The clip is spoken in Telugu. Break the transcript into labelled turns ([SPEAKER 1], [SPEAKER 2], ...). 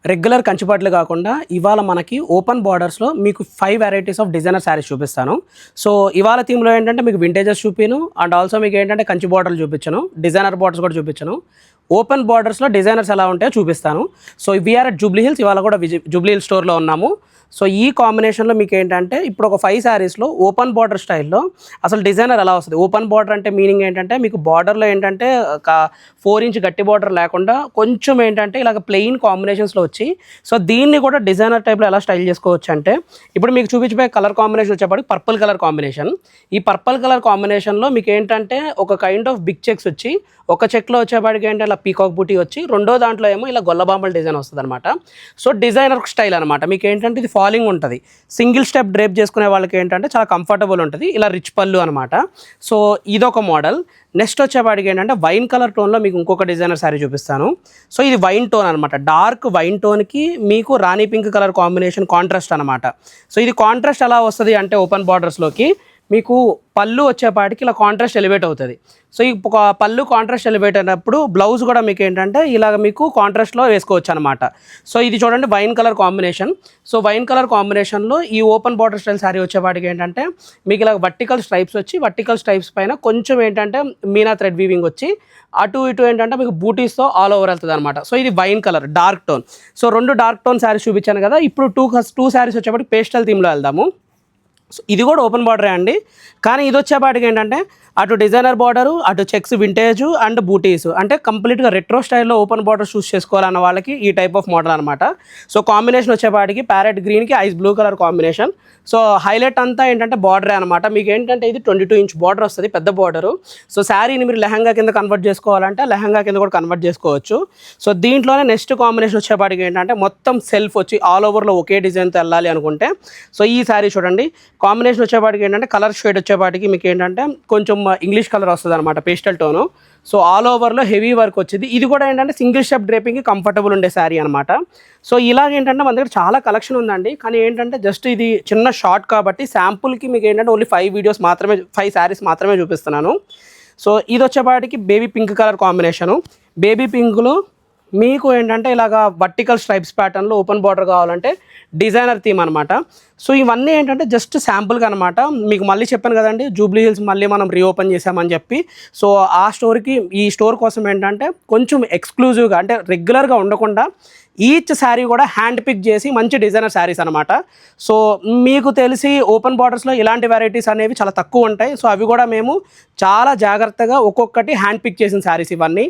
[SPEAKER 1] రెగ్యులర్ కంచిపట్లు కాకుండా ఇవాళ మనకి ఓపెన్ బార్డర్స్లో మీకు 5 వెరైటీస్ ఆఫ్ డిజైనర్ శారీస్ చూపిస్తాను. సో ఇవాళ థీమ్లో ఏంటంటే మీకు వింటేజెస్ చూపిను అండ్ ఆల్సో మీకు ఏంటంటే కంచి బార్డర్లు చూపించను, డిజైనర్ బార్డర్స్ కూడా చూపించను. ఓపెన్ బార్డర్స్లో డిజైనర్స్ ఎలా ఉంటాయో చూపిస్తాను. So we are at Jubilee Hills, ఇవాళ కూడా జూబ్లీ హిల్స్ స్టోర్లో ఉన్నాము. సో ఈ కాంబినేషన్లో మీకు ఏంటంటే ఇప్పుడు ఒక 5 శారీస్లో ఓపెన్ బార్డర్ స్టైల్లో అసలు డిజైనర్ ఎలా వస్తుంది. ఓపెన్ బార్డర్ అంటే మీనింగ్ ఏంటంటే మీకు బార్డర్లో ఏంటంటే ఒక 4 ఇంచ్ గట్టి బార్డర్ లేకుండా కొంచెం ఏంటంటే ఇలాగ ప్లెయిన్ కాంబినేషన్స్లో వచ్చి, సో దీన్ని కూడా డిజైనర్ టైప్లో ఎలా స్టైల్ చేసుకోవచ్చు అంటే ఇప్పుడు మీకు చూపించబోయే కలర్ కాంబినేషన్ వచ్చేప్పటికి పర్పుల్ కలర్ కాంబినేషన్. ఈ పర్పుల్ కలర్ కాంబినేషన్లో మీకు ఏంటంటే ఒక కైండ్ ఆఫ్ బిగ్ చెక్స్ వచ్చి, ఒక చెక్లో వచ్చేపాటికి ఏంటంటే ఇలా పీకాక్ బూటీ వచ్చి, రెండో దాంట్లో ఏమో ఇలా గొల్లబాంబల్ డిజైన్ వస్తుంది అనమాట. సో డిజైనర్ స్టైల్ అనమాట. మీకు ఏంటంటే ఇది ఫాలింగ్ ఉంటుంది, సింగిల్ స్టెప్ డ్రేప్ చేసుకునే వాళ్ళకి ఏంటంటే చాలా కంఫర్టబుల్ ఉంటుంది. ఇలా రిచ్ పళ్ళు అనమాట. సో ఇదొక మోడల్. నెక్స్ట్ వచ్చేపాటికి ఏంటంటే వైన్ కలర్ టోన్లో మీకు ఇంకొక డిజైనర్ శారీ చూపిస్తాను. సో ఇది వైన్ టోన్ అనమాట. డార్క్ వైన్ టోన్కి మీకు రాణి పింక్ కలర్ కాంబినేషన్ కాంట్రాస్ట్ అనమాట. సో ఇది కాంట్రాస్ట్ ఎలా వస్తుంది అంటే ఓపెన్ బార్డర్స్లోకి మీకు పళ్ళు వచ్చేపాటికి ఇలా కాంట్రాస్ట్ ఎలివేట్ అవుతుంది. సో ఈ పళ్ళు కాంట్రాస్ట్ ఎలివేట్ అయినప్పుడు బ్లౌజ్ కూడా మీకు ఏంటంటే ఇలాగ మీకు కాంట్రాస్ట్లో వేసుకోవచ్చు అనమాట. సో ఇది చూడండి wine colour combination. So wine colour కాంబినేషన్లో ఈ ఓపెన్ బార్డర్ స్టైల్ శారీ వచ్చేపాటికి ఏంటంటే మీకు ఇలా వర్టికల్ స్ట్రైప్స్ వచ్చి, వర్టికల్ స్ట్రైప్స్ పైన కొంచెం ఏంటంటే మీనా థ్రెడ్ వీవింగ్ వచ్చి, అటు ఇటు ఏంటంటే మీకు బూటీస్తో ఆల్ ఓవర్ వెళ్తుంది అనమాట. సో ఇది wine colour dark tone. So 2 dark tone saris చూపించాను కదా, ఇప్పుడు టూ శారీస్ వచ్చేపాటికి పేస్టల్ థీమ్లో వెళ్దాము. సో ఇది కూడా ఓపెన్ బార్డరే అండి, కానీ ఇది వచ్చేపాటికి ఏంటంటే అటు డిజైనర్ బార్డరు, అటు చెక్స్ వింటేజ్ అండ్ బూటీస్, అంటే కంప్లీట్గా రెట్రో స్టైల్లో ఓపెన్ బార్డర్ చూస్ చేసుకోవాలన్న వాళ్ళకి ఈ టైప్ ఆఫ్ మోడల్ అనమాట. సో కాంబినేషన్ వచ్చేపాటికి ప్యారెట్ గ్రీన్కి ice blue colour combination. So highlight అంతా ఏంటంటే బార్డరే అనమాట. మీకు ఏంటంటే ఇది 22 ఇంచ్ బార్డర్ వస్తుంది, పెద్ద బార్డరు. సో శారీని మీరు లెహంగా కింద కన్వర్ట్ చేసుకోవాలంటే లెహంగా కింద కూడా కన్వర్ట్ చేసుకోవచ్చు. సో దీంట్లోనే నెక్స్ట్ కాంబినేషన్ వచ్చేపాటికి ఏంటంటే మొత్తం సెల్ఫ్ వచ్చి ఆల్ ఓవర్లో ఒకే డిజైన్తో వెళ్ళాలి అనుకుంటే సో ఈ శారీ చూడండి. కాంబినేషన్ వచ్చేపాటికి ఏంటంటే కలర్ షేడ్ వచ్చేపాటికి మీకు ఏంటంటే కొంచెం ఇంగ్లీష్ కలర్ వస్తుంది అనమాట, పేస్టల్ టోను. సో ఆల్ ఓవర్లో హెవీ వర్క్ వచ్చింది. ఇది కూడా ఏంటంటే సింగిల్ స్టెప్ డ్రేపింగ్కి కంఫర్టబుల్ ఉండే శారీ అనమాట. సో ఇలాగేంటంటే మన దగ్గర చాలా కలెక్షన్ ఉందండి, కానీ ఏంటంటే జస్ట్ ఇది చిన్న షార్ట్ కాబట్టి శాంపుల్కి మీకు ఏంటంటే ఓన్లీ 5 శారీస్ మాత్రమే చూపిస్తున్నాను. సో ఇది వచ్చేపాటికి baby pink colour combination. Baby పింక్లో మీకు ఏంటంటే ఇలాగా వర్టికల్ స్ట్రైప్స్ ప్యాటర్న్లో ఓపెన్ బార్డర్ కావాలంటే డిజైనర్ థీమ్ అనమాట. సో ఇవన్నీ ఏంటంటే జస్ట్ శాంపుల్గా అనమాట. మీకు మళ్ళీ చెప్పాను కదండి, జూబ్లీ హిల్స్ మళ్ళీ మనం రీఓపెన్ చేసామని చెప్పి. సో ఆ స్టోర్కి ఈ స్టోర్ కోసం ఏంటంటే కొంచెం ఎక్స్క్లూజివ్గా అంటే రెగ్యులర్గా ఉండకుండా ఈచ్ శారీ కూడా హ్యాండ్ పిక్ చేసి మంచి డిజైనర్ శారీస్ అనమాట. సో మీకు తెలిసి ఓపెన్ బార్డర్స్లో ఇలాంటి వెరైటీస్ అనేవి చాలా తక్కువ ఉంటాయి. సో అవి కూడా మేము చాలా జాగ్రత్తగా ఒక్కొక్కటి హ్యాండ్ పిక్ చేసిన శారీస్ ఇవన్నీ.